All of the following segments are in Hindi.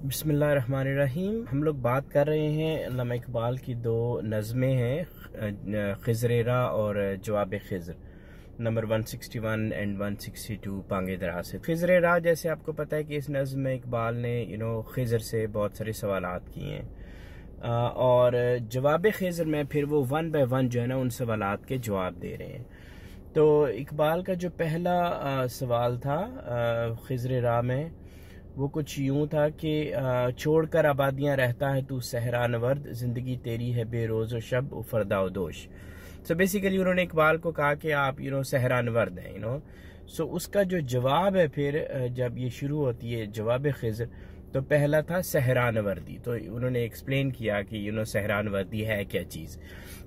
बिस्मिल्लाहिर्रहमानिर्रहीम। हम लोग बात कर रहे हैं अल्लामा इकबाल की दो नज़में हैं, खज़र राह और जवाब-ए-खिज़र, नंबर 161 एंड 162 बांग-ए-द्रा से। खज़र राह, जैसे आपको पता है कि इस नज़्म में इकबाल ने खिज़र से बहुत सारे सवालात किए हैं और जवाब-ए-खिज़र में फिर वो वन बाय वन जो है ना उन सवालात के जवाब दे रहे हैं। तो इकबाल का जो पहला सवाल था खज़र राह में, वो कुछ यूं था कि छोड़कर आबादियां रहता है तू सहरा नवर्द, जिंदगी तेरी है बेरोज़ शब फरदा दोष। सो बेसिकली उन्होंने इकबाल को कहा कि आप सहरा नवर्द हैं। सो उसका जो जवाब है फिर जब ये शुरू होती है जवाब खिज़र, तो पहला था सहरा नवर्दी। तो उन्होंने एक्सप्लेन किया कि सहरा नवर्दी है क्या चीज़।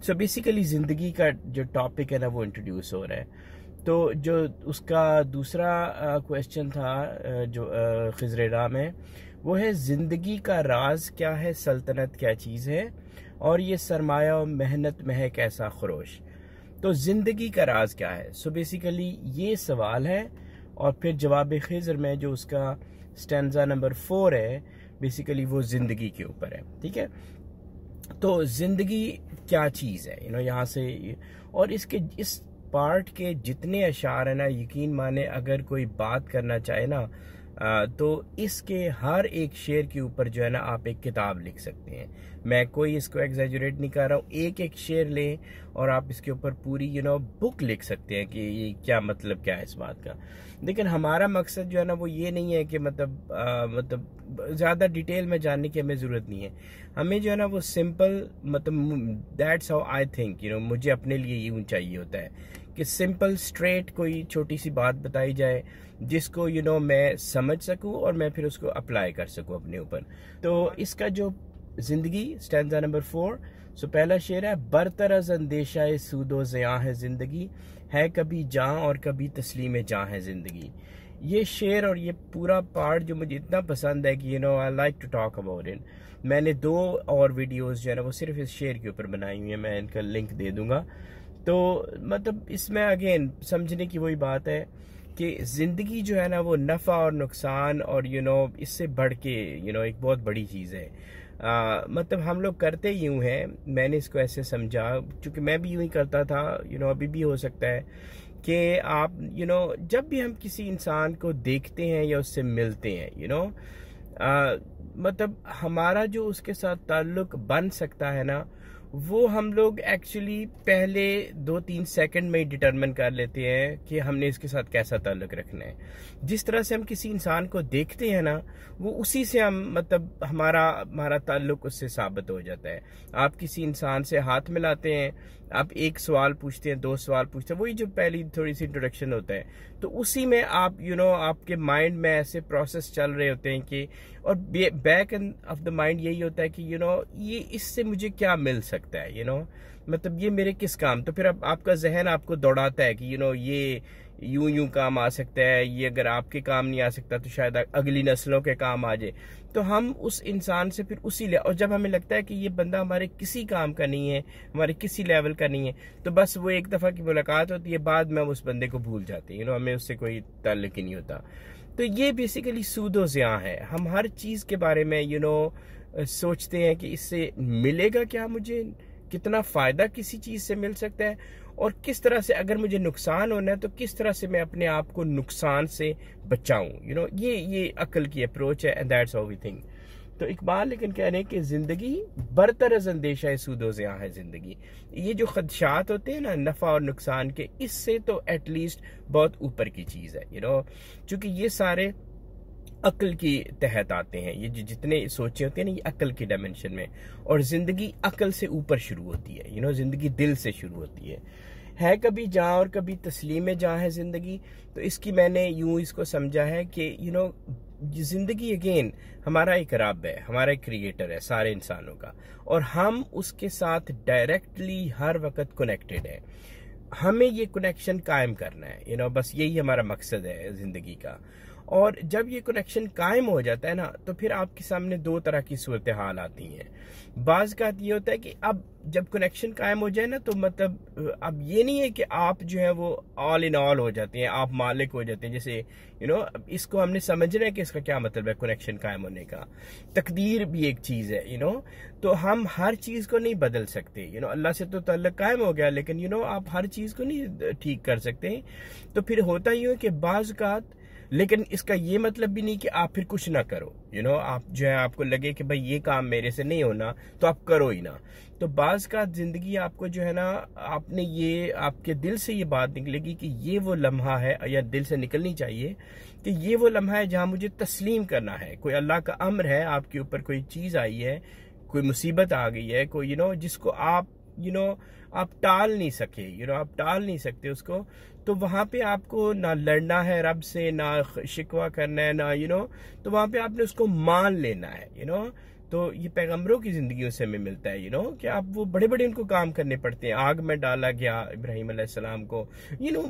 सो बेसिकली ज़िंदगी का जो टॉपिक है ना वो इंट्रोड्यूस हो रहा है। तो जो उसका दूसरा क्वेश्चन था जो खज़र राह में, वो है ज़िंदगी का राज क्या है, सल्तनत क्या चीज़ है, और ये सरमाया और मेहनत में है कैसा खरोश। तो ज़िंदगी का राज क्या है, सो बेसिकली ये सवाल है। और फिर जवाब खिज़र में जो उसका स्टैंजा नंबर 4 है, बेसिकली वो ज़िंदगी के ऊपर है। ठीक है, तो ज़िंदगी क्या चीज़ है यहाँ से। और इसके इस पार्ट के जितने अशार है ना, यकीन माने अगर कोई बात करना चाहे ना तो इसके हर एक शेर के ऊपर जो है ना आप एक किताब लिख सकते हैं। मैं कोई इसको एग्जैजुरेट नहीं कर रहा हूँ। एक एक शेर लें और आप इसके ऊपर पूरी बुक लिख सकते हैं कि ये क्या मतलब क्या है इस बात का। लेकिन हमारा मकसद जो है ना वो ये नहीं है कि मतलब ज़्यादा डिटेल में जानने की हमें ज़रूरत नहीं है। हमें जो है ना वो सिंपल, मतलब दैट्स हाउ आई थिंक मुझे अपने लिए यूँ चाहिए होता है कि सिंपल स्ट्रेट कोई छोटी सी बात बताई जाए जिसको मैं समझ सकूं और मैं फिर उसको अप्लाई कर सकूं अपने ऊपर। तो इसका जो ज़िंदगी स्टैंजा नंबर 4, सो पहला शेर है, बरतरज़ अंदेशा सूदो ज़ियां है ज़िंदगी, है कभी जां और कभी तस्लीम जां है ज़िंदगी। ये शेर और ये पूरा पार्ट जो मुझे इतना पसंद है कि I like to talk about it. मैंने 2 और वीडियोज़ जो है ना वो सिर्फ इस शेर के ऊपर बनाई हुई है, मैं इनका लिंक दे दूँगा। तो मतलब इसमें अगेन समझने की वही बात है कि ज़िंदगी जो है ना वो नफ़ा और नुकसान और इससे बढ़ के एक बहुत बड़ी चीज़ है। मतलब हम लोग करते यूँ हैं, मैंने इसको ऐसे समझा, क्योंकि मैं भी यूँ ही करता था, अभी भी हो सकता है कि आप जब भी हम किसी इंसान को देखते हैं या उससे मिलते हैं मतलब हमारा जो उसके साथ ताल्लुक़ बन सकता है ना, वो हम लोग एक्चुअली पहले 2-3 सेकंड में ही डिटरमिन कर लेते हैं कि हमने इसके साथ कैसा ताल्लुक़ रखना है। जिस तरह से हम किसी इंसान को देखते हैं ना, वो उसी से हम मतलब हमारा ताल्लुक़ उससे साबित हो जाता है। आप किसी इंसान से हाथ मिलाते हैं, आप एक सवाल पूछते हैं, 2 सवाल पूछते हैं, वही जो पहली थोड़ी सी इंट्रोडक्शन होता है, तो उसी में आप आपके माइंड में ऐसे प्रोसेस चल रहे होते हैं कि, और बैक ऑफ द माइंड यही होता है कि ये इससे मुझे क्या मिल सकता है, मतलब ये मेरे किस काम। तो फिर आपका जहन आपको दौड़ाता है कि ये यूं काम आ सकता है, ये अगर आपके काम नहीं आ सकता तो शायद अगली नस्लों के काम आ जाए। तो हम उस इंसान से फिर और जब हमें लगता है कि ये बंदा हमारे किसी काम का नहीं है, हमारे किसी लेवल का नहीं है, तो बस वो एक दफ़ा की मुलाकात होती है, बाद में हम उस बंदे को भूल जाते हैं, हमें उससे कोई ताल्लुक ही नहीं होता। तो ये बेसिकली सूदो ज़ियां है। हम हर चीज़ के बारे में सोचते हैं कि इससे मिलेगा क्या, मुझे कितना फ़ायदा किसी चीज़ से मिल सकता है, और किस तरह से अगर मुझे नुकसान होना है तो किस तरह से मैं अपने आप को नुकसान से बचाऊं। ये अक्ल की अप्रोच है, and that's how we think. तो इकबाल लेकिन कह रहे हैं कि ज़िंदगी बरतरज़ अंदेशा सूदो ज़ियां है ज़िंदगी। ये जो खदशात होते हैं ना नफ़ा और नुकसान के, इससे तो एटलीस्ट बहुत ऊपर की चीज़ है, चूँकि ये सारे अक्ल की तहत आते हैं। ये जितने सोचे होते हैं ना, ये अक्ल की डायमेंशन में, और ज़िंदगी अक्ल से ऊपर शुरू होती है। ज़िंदगी दिल से शुरू होती है कभी जां और कभी तस्लीम जां है ज़िंदगी। तो इसकी मैंने यूं इसको समझा है कि ज़िंदगी अगेन हमारा एक रब है, हमारा एक क्रिएटर है सारे इंसानों का, और हम उसके साथ डायरेक्टली हर वक्त कनेक्टेड है। हमें ये कनेक्शन कायम करना है, बस यही हमारा मकसद है ज़िंदगी का। और जब ये कनेक्शन कायम हो जाता है ना, तो फिर आपके सामने दो तरह की सूरत हाल आती हैं। बाज़ का ये होता है कि अब जब कनेक्शन कायम हो जाए ना, तो मतलब अब ये नहीं है कि आप जो है वो ऑल इन ऑल हो जाते हैं, आप मालिक हो जाते हैं। जैसे इसको हमने समझना है कि इसका क्या मतलब है कनेक्शन कायम होने का। तकदीर भी एक चीज़ है, तो हम हर चीज़ को नहीं बदल सकते। अल्लाह से तो ताल्लुक कायम हो गया, लेकिन आप हर चीज़ को नहीं ठीक कर सकते। तो फिर होता ही है कि बाज़ का, लेकिन इसका ये मतलब भी नहीं कि आप फिर कुछ ना करो। आप जो है, आपको लगे कि भाई ये काम मेरे से नहीं होना, तो आप करो ही ना। तो बाज़ का जिंदगी आपको जो है ना, आपने ये आपके दिल से ये बात निकलेगी कि ये वो लम्हा है, या दिल से निकलनी चाहिए कि ये वो लम्हा है जहां मुझे तस्लीम करना है। कोई अल्लाह का अम्र है, आपके ऊपर कोई चीज़ आई है, कोई मुसीबत आ गई है, कोई जिसको आप आप टाल नहीं सके, आप टाल नहीं सकते उसको। तो वहां पे आपको ना लड़ना है रब से, ना शिकवा करना है, ना तो वहां पे आपने उसको मान लेना है। तो ये पैगंबरों की जिंदगियों से हमें मिलता है, कि आप वो बड़े बड़े उनको काम करने पड़ते हैं। आग में डाला गया इब्राहिम अलैहिस्सलाम को,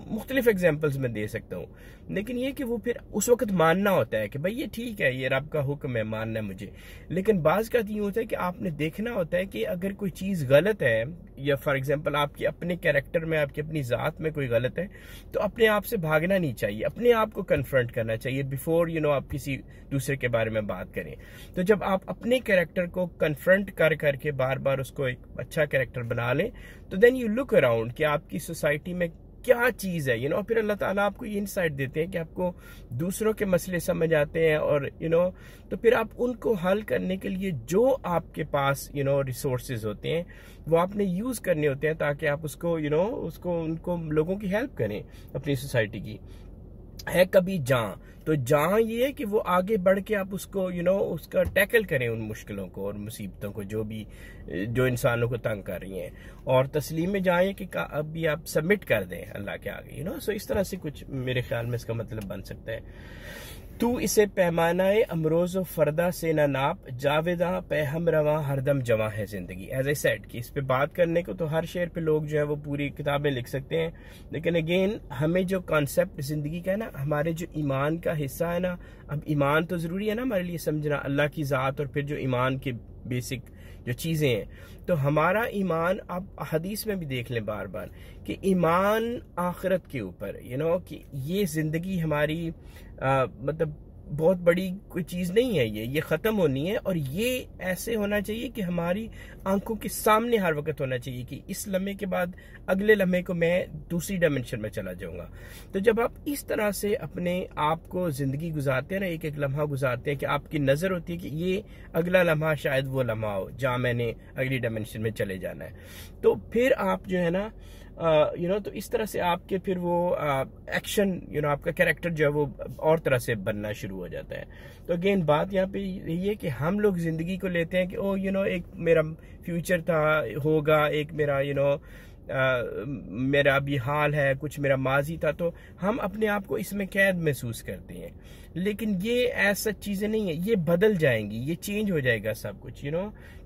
मुख्तलिफ एग्जाम्पल्स में दे सकता हूँ। लेकिन ये कि वो फिर उस वक्त मानना होता है कि भाई ये ठीक है, ये रब का हुक्म है, मानना है मुझे। लेकिन बाज़ का ये होता है कि आपने देखना होता है कि अगर कोई चीज़ गलत है, या फॉर एग्जाम्पल आपके अपने कैरेक्टर में, आपकी अपनी ज़ात में कोई गलत है, तो अपने आप से भागना नहीं चाहिए, अपने आप को कन्फ्रंट करना चाहिए बिफोर आप किसी दूसरे के बारे में बात करें। तो जब आप अपने कैरेक्टर को कन्फ्रंट कर करके बार बार उसको एक अच्छा कैरेक्टर बना लें, तो देन यू लुक अराउंड कि आपकी सोसाइटी में क्या चीज़ है, और फिर अल्लाह ताला आपको ये इंसाइट देते हैं कि आपको दूसरों के मसले समझ आते हैं, और तो फिर आप उनको हल करने के लिए जो आपके पास रिसोर्सेज होते हैं, वो आपने यूज़ करने होते हैं, ताकि आप उसको उनको लोगों की हेल्प करें अपनी सोसाइटी की। है कभी तो जहाँ ये है कि वो आगे बढ़ के आप उसको उसका टैकल करें, उन मुश्किलों को और मुसीबतों को जो इंसानों को तंग कर रही हैं, और तस्लीम में जाएं कि अभी आप सबमिट कर दें अल्लाह के आगे। सो इस तरह से कुछ मेरे ख्याल में इसका मतलब बन सकता है। तू इसे पैमानाए अमरोज़ फरदा से न नाप, जावेदा पे हम रवा हरदम जवा है जिंदगी। एज आई सेड कि इस पे बात करने को तो हर शेर पे लोग जो है वो पूरी किताबें लिख सकते हैं, लेकिन अगेन हमें जो कॉन्सेप्ट जिंदगी का है ना, हमारे जो ईमान का हिस्सा है ना, अब ईमान तो ज़रूरी है ना हमारे लिए समझना, अल्लाह की ज़ात, और फिर जो ईमान के बेसिक जो चीज़ें हैं, तो हमारा ईमान, आप हदीस में भी देख लें बार बार कि ईमान आखिरत के ऊपर, कि ये ज़िंदगी हमारी मतलब बहुत बड़ी कोई चीज़ नहीं है, ये ख़त्म होनी है, और ये ऐसे होना चाहिए कि हमारी आंखों के सामने हर वक्त होना चाहिए कि इस लम्हे के बाद अगले लम्हे को मैं दूसरी डायमेंशन में चला जाऊंगा। तो जब आप इस तरह से अपने आप को ज़िंदगी गुजारते हैं ना, एक एक लम्हा गुजारते हैं, कि आपकी नज़र होती है कि ये अगला लम्हा शायद वो लम्हा हो जहाँ मैंने अगली डायमेंशन में चले जाना है, तो फिर आप जो है ना तो इस तरह से आपके फिर वो एक्शन आपका कैरेक्टर जो है वो और तरह से बनना शुरू हो जाता है। तो अगेन बात यहाँ पे यही है कि हम लोग ज़िंदगी को लेते हैं कि ओ एक मेरा फ्यूचर था, होगा, एक मेरा मेरा अभी हाल है, कुछ मेरा माजी था, तो हम अपने आप को इसमें कैद महसूस करते हैं। लेकिन ये ऐसा चीज़ें नहीं है, ये बदल जाएंगी, ये चेंज हो जाएगा सब कुछ,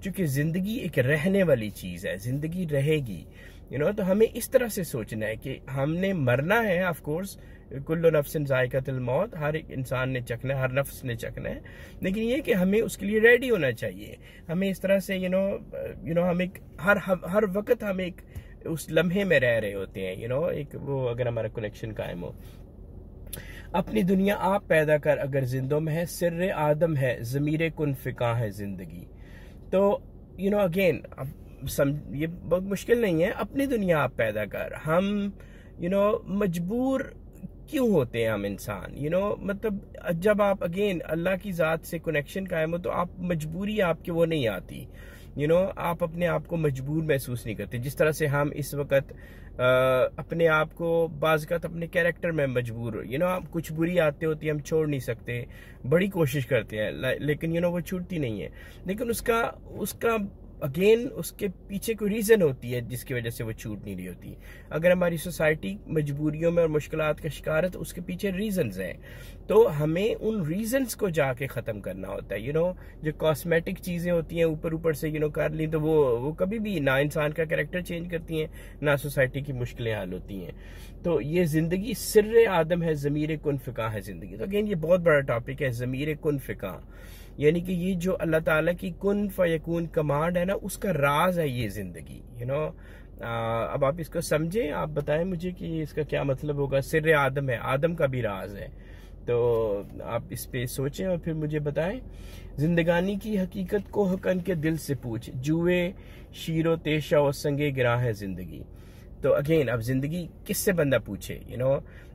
चूँकि ज़िंदगी एक रहने वाली चीज़ है, ज़िंदगी रहेगी, तो हमें इस तरह से सोचना है कि हमने मरना है। ऑफ कोर्स कुल्लु नफ्सिन ज़ायक़तुल मौत, हर एक इंसान ने चखना है, हर नफ्स ने चखना है, लेकिन ये कि हमें उसके लिए रेडी होना चाहिए। हमें इस तरह से हम एक हर वक्त हम एक उस लम्हे में रह रहे होते हैं, एक वो अगर हमारा कनेक्शन कायम हो। अपनी दुनिया आप पैदा कर अगर जिंदों में है, सिर्रे आदम है ज़मीरे कुन फ़िका है जिंदगी। तो अगेन ये बहुत मुश्किल नहीं है, अपनी दुनिया आप पैदा कर। हम मजबूर क्यों होते हैं हम इंसान, मतलब जब आप अगेन अल्लाह की ज़ात से कनेक्शन कायम हो, तो आप मजबूरी आपके वो नहीं आती, आप अपने आप को मजबूर महसूस नहीं करते। जिस तरह से हम इस वक्त अपने आप को बाज़ अपने कैरेक्टर में मजबूर, आप कुछ बुरी आदतें होती हैं हम छोड़ नहीं सकते, बड़ी कोशिश करते हैं, लेकिन वो छूटती नहीं है। लेकिन उसका अगेन उसके पीछे कोई रीज़न होती है जिसकी वजह से वो छूट नहीं रही होती। अगर हमारी सोसाइटी मजबूरियों में और मुश्किलात का शिकार है तो उसके पीछे रीजंस हैं, तो हमें उन रीजंस को जाके ख़त्म करना होता है। जो कॉस्मेटिक चीज़ें होती हैं ऊपर ऊपर से कर ली, तो वो कभी भी ना इंसान का कैरेक्टर चेंज करती हैं, ना सोसाइटी की मुश्किलें हल होती हैं। तो ये ज़िंदगी सिर्रे आदम है, ज़मीर कुन फ़िका है ज़िंदगी। तो अगेन ये बहुत बड़ा टॉपिक है, ज़मीर कुन फ़िका, यानी कि ये जो अल्लाह ताला की कुन फयकून कमांड है ना, उसका राज है ये ज़िंदगी। अब आप इसको समझें, आप बताएं मुझे कि इसका क्या मतलब होगा। सिर्रे आदम है, आदम का भी राज है, तो आप इस पे सोचें और फिर मुझे बताएं। जिंदगानी की हकीकत को हकन के दिल से पूछ, जुए शीरो तेशा और संगे गिरा है ज़िंदगी। तो अगेन अब ज़िंदगी किससे बंदा पूछे।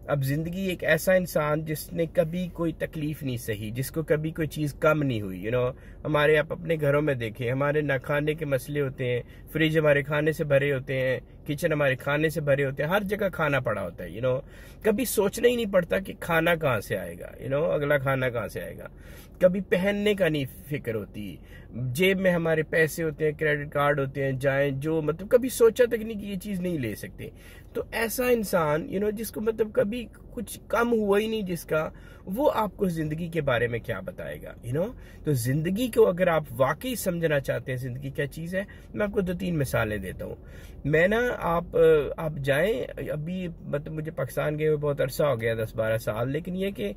अब ज़िंदगी एक ऐसा इंसान जिसने कभी कोई तकलीफ नहीं सही, जिसको कभी कोई चीज़ कम नहीं हुई। हमारे आप अपने घरों में देखें, हमारे ना खाने के मसले होते हैं, फ्रिज हमारे खाने से भरे होते हैं, किचन हमारे खाने से भरे होते हैं, हर जगह खाना पड़ा होता है। कभी सोचना ही नहीं पड़ता कि खाना कहाँ से आएगा, अगला खाना कहाँ से आएगा। कभी पहनने का नहीं फिक्र होती, जेब में हमारे पैसे होते हैं, क्रेडिट कार्ड होते हैं, जाएं जो मतलब कभी सोचा तक नहीं कि ये चीज़ नहीं ले सकते। तो ऐसा इंसान जिसको मतलब कभी कुछ कम हुआ ही नहीं जिसका, वो आपको ज़िंदगी के बारे में क्या बताएगा। तो ज़िंदगी को अगर आप वाकई समझना चाहते हैं ज़िंदगी क्या चीज़ है, मैं आपको 2-3 मिसालें देता हूँ। मैं ना आप जाएं, अभी मतलब मुझे पाकिस्तान गए हुए बहुत अरसा हो गया, 10-12 साल, लेकिन ये कि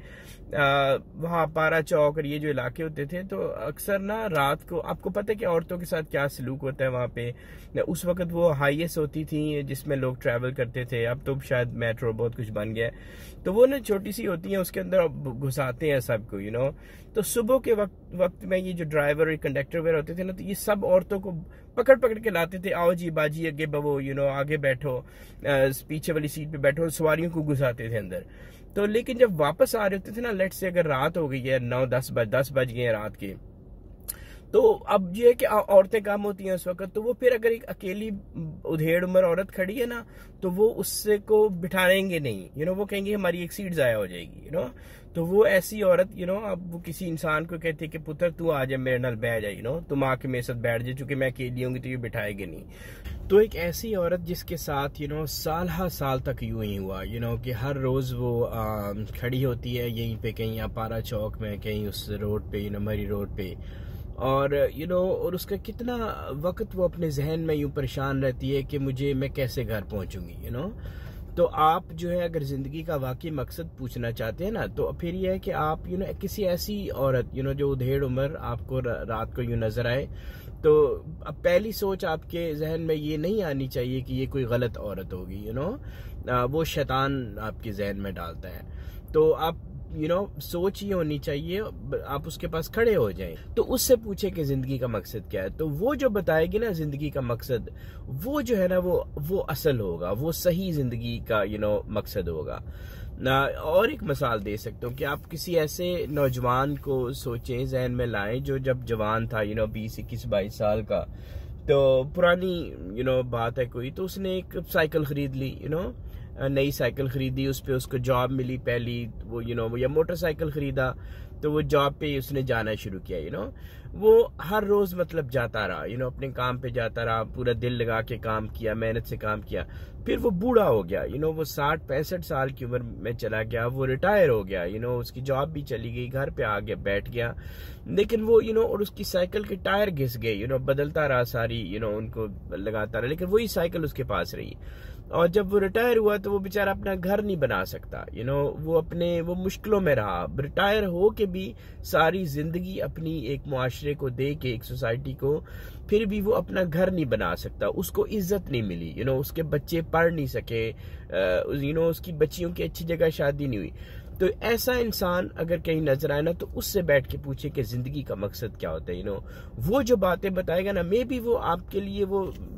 वहाँ पारा चौक और ये जो इलाके होते थे, तो अक्सर ना रात को आपको पता है कि औरतों के साथ क्या सलूक होता है वहाँ पे। उस वक्त वो हाईएस्ट होती थी जिसमें लोग ट्रैवल करते थे, अब तो शायद मेट्रो बहुत कुछ बन गया है। तो वो ना छोटी सी होती हैं, उसके अंदर घुसाते हैं सबको। तो सुबह के वक्त में ये जो ड्राइवर और कंडक्टर वगैरह होते थे ना, तो ये सब औरतों को पकड़ पकड़ के लाते थे, आओ जी बाजी आगे बवो, आगे बैठो, पीछे वाली सीट पे बैठो, सवारियों को घुसाते थे अंदर। तो लेकिन जब वापस आ रहे होते थे ना, लेट से अगर रात हो गई है, 9-10 बज गए हैं रात के, तो अब ये है कि औरतें कम होती हैं उस वक्त, तो वो फिर अगर एक अकेली उधेड़ उम्र औरत खड़ी है ना, तो वो उससे को बिठाएंगे नहीं। वो कहेंगे हमारी एक सीट जाया हो जाएगी। तो वो ऐसी औरत अब वो किसी इंसान को कहती है कि पुत्र तू आ जा मेरे नाल बैठ जा, तुम आके मेरे साथ बैठ जाए, चूंकि मैं अकेली होंगी तो ये बिठाएंगे नहीं। तो एक ऐसी औरत जिसके साथ साल हर साल तक यूं ही हुआ, कि हर रोज वो खड़ी होती है यहीं पे, कहीं पारा चौक में, कहीं उस रोड पे, मरी रोड पे, और और उसका कितना वक्त वो अपने जहन में यूं परेशान रहती है कि मैं कैसे घर पहुंचूंगी। तो आप जो है अगर जिंदगी का वाकई मकसद पूछना चाहते हैं ना, तो फिर यह है कि आप किसी ऐसी औरत जो उधेड़ उम्र आपको रात को यूं नजर आए, तो अब पहली सोच आपके जहन में ये नहीं आनी चाहिए कि ये कोई गलत औरत होगी। वो शैतान आपके जहन में डालता है। तो आप सोच ये होनी चाहिए, आप उसके पास खड़े हो जाएं, तो उससे पूछे कि जिंदगी का मकसद क्या है। तो वो जो बताएगी ना जिंदगी का मकसद, वो जो है ना वो असल होगा, वो सही जिंदगी का मकसद होगा ना। और एक मिसाल दे सकता हूँ कि आप किसी ऐसे नौजवान को सोचें, जहन में लाएं, जो जब जवान था 20, 21, 22 साल का, तो पुरानी बात है कोई, तो उसने एक साइकिल खरीद ली, नई साइकिल खरीदी, उस पे उसको जॉब मिली पहली, वो या मोटरसाइकिल खरीदा, तो वो जॉब पे उसने जाना शुरू किया। वो हर रोज मतलब जाता रहा, अपने काम पे जाता रहा, पूरा दिल लगा के काम किया, मेहनत से काम किया। फिर वो बूढ़ा हो गया, वो 60-65 साल की उम्र में चला गया, वो रिटायर हो गया, उसकी जॉब भी चली गई, घर पे आ गया, बैठ गया। लेकिन वो और उसकी साइकिल के टायर घिस गए, बदलता रहा सारी, उनको लगाता रहा, लेकिन वही साइकिल उसके पास रही। और जब वो रिटायर हुआ तो वो बेचारा अपना घर नहीं बना सकता, वो मुश्किलों में रहा, रिटायर हो के भी सारी जिंदगी अपनी एक मुआशरे को दे के, एक सोसाइटी को, फिर भी वो अपना घर नहीं बना सकता, उसको इज्जत नहीं मिली, उसके बच्चे पढ़ नहीं सके, उसकी बच्चियों की अच्छी जगह शादी नहीं हुई। तो ऐसा इंसान अगर कहीं नजर आए ना, तो उससे बैठ के पूछे कि जिंदगी का मकसद क्या होता है। वो जो बातें बताएगा ना, मे बी वो आपके लिए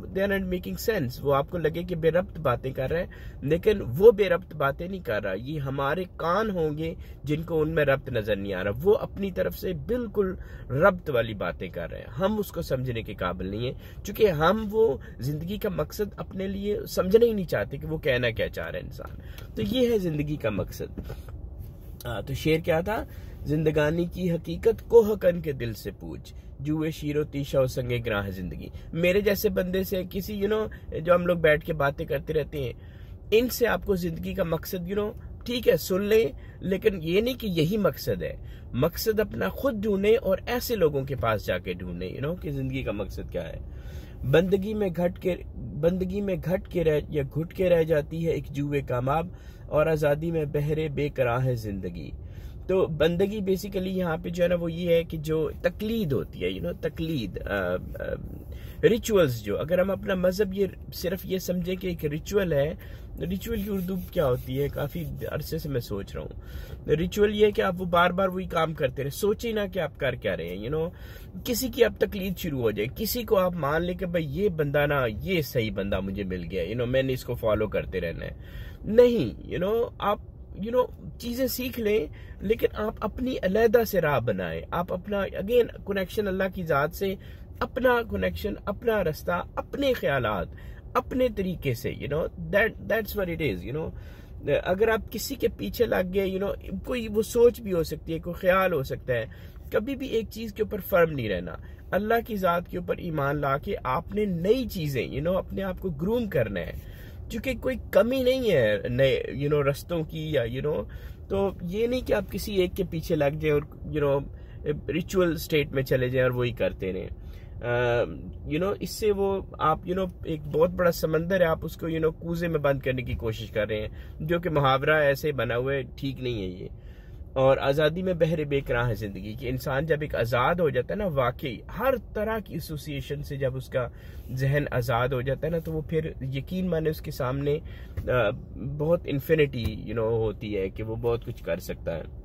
they are not making sense, वो आपको लगे कि बेरब्त बातें कर रहे हैं, लेकिन वो बेरब्त बातें नहीं कर रहा। ये हमारे कान होंगे जिनको उनमें रब्त नजर नहीं आ रहा, वो अपनी तरफ से बिल्कुल रब्त वाली बातें कर रहे हैं, हम उसको समझने के काबिल नहीं है, क्योंकि हम वो जिंदगी का मकसद अपने लिए समझना ही नहीं चाहते कि वो कहना क्या चाह रहा है इंसान। तो ये है जिंदगी का मकसद। तो शेर क्या था, जिंदगानी की हकीकत को हकन के दिल से पूछ, जुए शीरो तीशा संगे ग्राह है जिंदगी। मेरे जैसे बंदे से किसी जो हम लोग बैठ के बातें करते रहते हैं, इनसे आपको जिंदगी का मकसद ठीक है सुन लें, लेकिन ये नहीं कि यही मकसद है। मकसद अपना खुद ढूंढे और ऐसे लोगों के पास जाके ढूंढे कि जिंदगी का मकसद क्या है। बंदगी में घट के रह जाती है एक जुए कामयाब, और आज़ादी में बहरे बेकरार है जिंदगी। तो बंदगी बेसिकली यहाँ पे जो है ना वो ये है कि जो तकलीद होती है, तकलीद, रिचुअल्स, जो अगर हम अपना मजहब सिर्फ ये समझे कि एक रिचुअल है। रिचुअल की उर्दू क्या होती है, काफी अरसे से मैं सोच रहा हूँ। रिचुअल ये है कि आप वो बार बार वही काम करते रहे, सोचे ना कि आप कर क्या रहे हैं। किसी की आप तकलीद शुरू हो जाए, किसी को आप मान ले कि भाई ये बंदा ना, ये सही बंदा मुझे मिल गया, मैंने इसको फॉलो करते रहना है। नहीं, आप चीजें सीख लें, लेकिन आप अपनी अलहदा से राह बनाएं। आप अपना अगेन कनेक्शन अल्लाह की जात से, अपना कनेक्शन, अपना रास्ता, अपने ख्यालात, अपने तरीके से, दैट्स व्हाट इट इज। अगर आप किसी के पीछे लग गए, कोई वो सोच भी हो सकती है, कोई ख्याल हो सकता है, कभी भी एक चीज के ऊपर फर्म नहीं रहना। अल्लाह की जात के ऊपर ईमान ला के आपने नई चीजें अपने आप को ग्रूम करना है, क्योंकि कोई कमी नहीं है नए रस्तों की, या तो ये नहीं कि आप किसी एक के पीछे लग जाए और रिचुअल स्टेट में चले जाए और वही करते रहें। इससे वो आप एक बहुत बड़ा समंदर है, आप उसको कूजे में बंद करने की कोशिश कर रहे हैं, जो कि मुहावरा ऐसे बना हुआ है, ठीक नहीं है ये। और आज़ादी में बहरे बेकरार है जिंदगी, कि इंसान जब एक आज़ाद हो जाता है ना, वाकई हर तरह की एसोसिएशन से जब उसका जहन आज़ाद हो जाता है ना, तो वो फिर यकीन माने उसके सामने बहुत इन्फिनिटी होती है कि वो बहुत कुछ कर सकता है।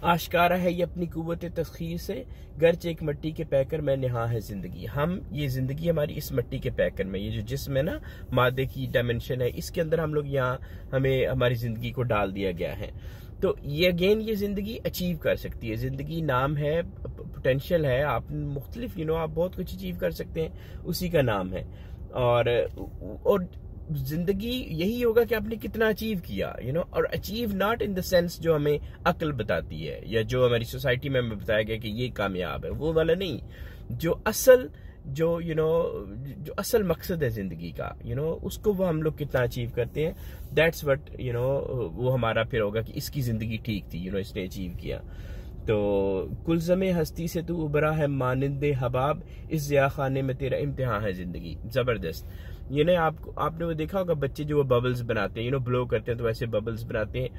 आश्कारा है ये अपनी कुव्वत तस्खीर से, गर्चे एक मिट्टी के पैकर में निहा है जिंदगी। ये जिंदगी हमारी इस मिट्टी के पैकर में, ये जो जिस्म है ना, मादे की डायमेंशन है, इसके अंदर हम लोग हमें हमारी जिंदगी को डाल दिया गया है। तो ये अगेन ये जिंदगी अचीव कर सकती है। जिंदगी नाम है, पोटेंशियल है, आप मुख्तलिफ आप बहुत कुछ अचीव कर सकते हैं, उसी का नाम है। और जिंदगी यही होगा कि आपने कितना अचीव किया, और achieve not in the sense जो हमें अक्ल बताती है, या जो हमारी सोसाइटी में हमें बताया गया कि ये कामयाब है, वो वाला नहीं। जो असल मकसद है जिंदगी का, उसको वो हम लोग कितना अचीव करते हैं, दैट्स व्हाट वो हमारा फिर होगा कि इसकी जिंदगी ठीक थी, इसने अचीव किया। तो कुलज़मे हस्ती से तू उबरा है मानिंदे हबाब, इस ज़िया खाने में तेरा इम्तिहान है जिंदगी। जबरदस्त। आपने वो देखा होगा, बच्चे जो वो बबल्स बनाते हैं, ब्लो करते हैं तो ऐसे बबल्स बनाते हैं,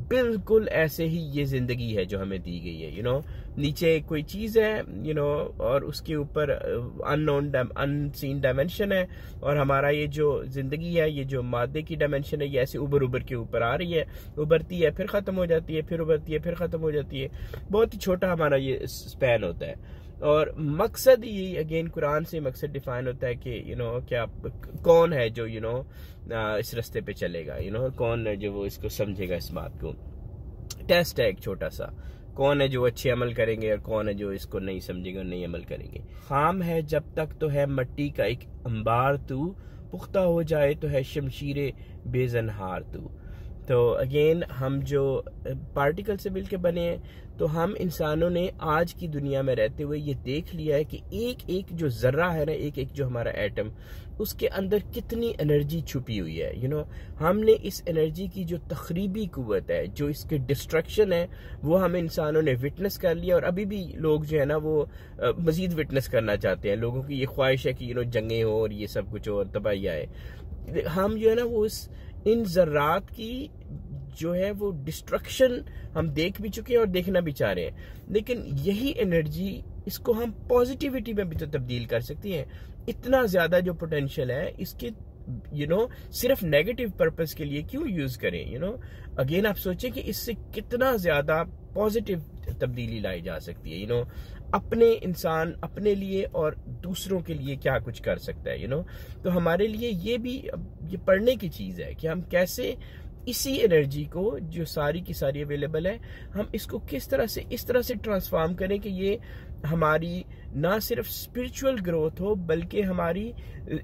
बिल्कुल ऐसे ही ये जिंदगी है जो हमें दी गई है। नीचे कोई चीज है, और उसके ऊपर अनसीन डायमेंशन है, और हमारा ये जो जिंदगी है, ये जो मादे की डायमेंशन है, ये ऐसे उबर के ऊपर आ रही है, उभरती है, फिर खत्म हो जाती है, फिर उभरती है, फिर खत्म हो जाती है। बहुत ही छोटा हमारा ये स्पैन होता है। और मकसद ये अगेन कुरान से मकसद डिफाइन होता है कि क्या कौन है जो इस रास्ते पे चलेगा, कौन है जो वो इसको समझेगा, इस बात को। टेस्ट है एक छोटा सा, कौन है जो अच्छे अमल करेंगे और कौन है जो इसको नहीं समझेंगे और नहीं अमल करेंगे। खाम है जब तक तो है मट्टी का एक अंबार तू, पुख्ता हो जाए तो है शमशीरे बेजनहार तू। तो अगेन हम जो पार्टिकल से मिलके बने हैं, तो हम इंसानों ने आज की दुनिया में रहते हुए ये देख लिया है कि एक एक जो जर्रा है ना, एक एक जो हमारा एटम, उसके अंदर कितनी एनर्जी छुपी हुई है। हमने इस एनर्जी की जो तखरीबी कुव्वत है, जो इसके डिस्ट्रक्शन है, वो हम इंसानों ने विटनेस कर लिया। और अभी भी लोग जो है ना वो मजीद विटनेस करना चाहते हैं। लोगों की ये ख्वाहिश है कि जंगें हो और ये सब कुछ हो और तबाही आए। हम जो है ना वो इन जर्रात की जो है वो डिस्ट्रक्शन हम देख भी चुके हैं और देखना भी चाह रहे हैं, लेकिन यही एनर्जी, इसको हम पॉजिटिविटी में भी तो तब्दील कर सकते हैं। इतना ज्यादा जो पोटेंशियल है, इसके सिर्फ नेगेटिव पर्पस के लिए क्यों यूज करें। अगेन आप सोचें कि इससे कितना ज्यादा पॉजिटिव तब्दीली लाई जा सकती है। अपने इंसान अपने लिए और दूसरों के लिए क्या कुछ कर सकता है। तो हमारे लिए ये पढ़ने की चीज है कि हम कैसे इसी एनर्जी को जो सारी की सारी अवेलेबल है, हम इसको किस तरह से इस तरह से ट्रांसफॉर्म करें कि ये हमारी ना सिर्फ स्पिरिचुअल ग्रोथ हो, बल्कि हमारी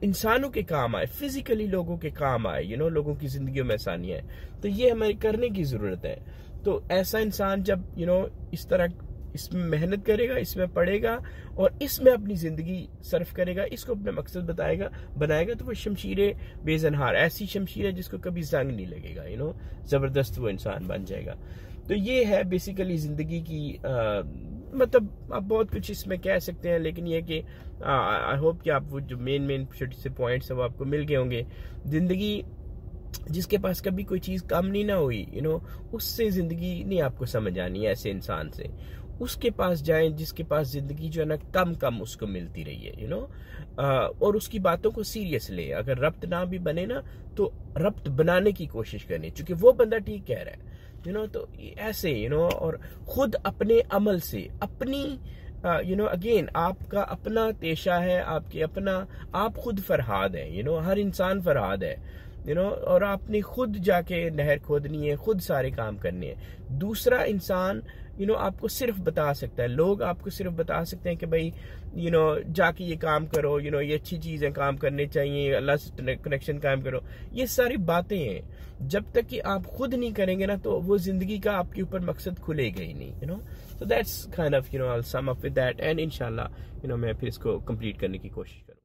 इंसानों के काम आए, फिजिकली लोगों के काम आए, लोगों की जिंदगियों में आसानी है। तो ये हमें करने की जरूरत है। तो ऐसा इंसान जब इस तरह इसमें मेहनत करेगा, इसमें पढ़ेगा और इसमें अपनी ज़िंदगी सर्फ करेगा, इसको अपना मकसद बनाएगा, तो वो शमशीर बेजनहार, ऐसी शमशीर है जिसको कभी जंग नहीं लगेगा, ज़बरदस्त वो इंसान बन जाएगा। तो ये है बेसिकली ज़िंदगी की मतलब आप बहुत कुछ इसमें कह सकते हैं, लेकिन ये कि आई होप कि आप वो जो मेन छोटे से पॉइंट्स है वो आपको मिल गए होंगे। ज़िंदगी जिसके पास कभी कोई चीज़ कम नहीं ना हुई, उससे ज़िंदगी नहीं आपको समझ आनी है। ऐसे इंसान से उसके पास जाएं जिसके पास ज़िंदगी जो है ना कम उसको मिलती रही है, और उसकी बातों को सीरियस ले। अगर रब्त ना भी बने ना तो रब्त बनाने की कोशिश करनी, क्योंकि वो बंदा ठीक कह रहा है, तो ऐसे और खुद अपने अमल से अपनी अगेन आपका अपना पेशा है, आपके अपना, आप खुद फरहाद है, हर इंसान फरहाद है, और आपने खुद जाके नहर खोदनी है, खुद सारे काम करने हैं। दूसरा इंसान आपको सिर्फ बता सकता है, लोग आपको सिर्फ बता सकते हैं कि भाई जाके ये काम करो, ये अच्छी चीज़ है, काम करने चाहिए, अल्लाह से कनेक्शन कायम करो। ये सारी बातें हैं, जब तक कि आप खुद नहीं करेंगे ना तो वो जिंदगी का आपके ऊपर मकसद खुलेगा ही नहीं, so that's kind of I'll sum up with that, and इंशाल्लाह मैं फिर इसको कंप्लीट करने की कोशिश करूँ।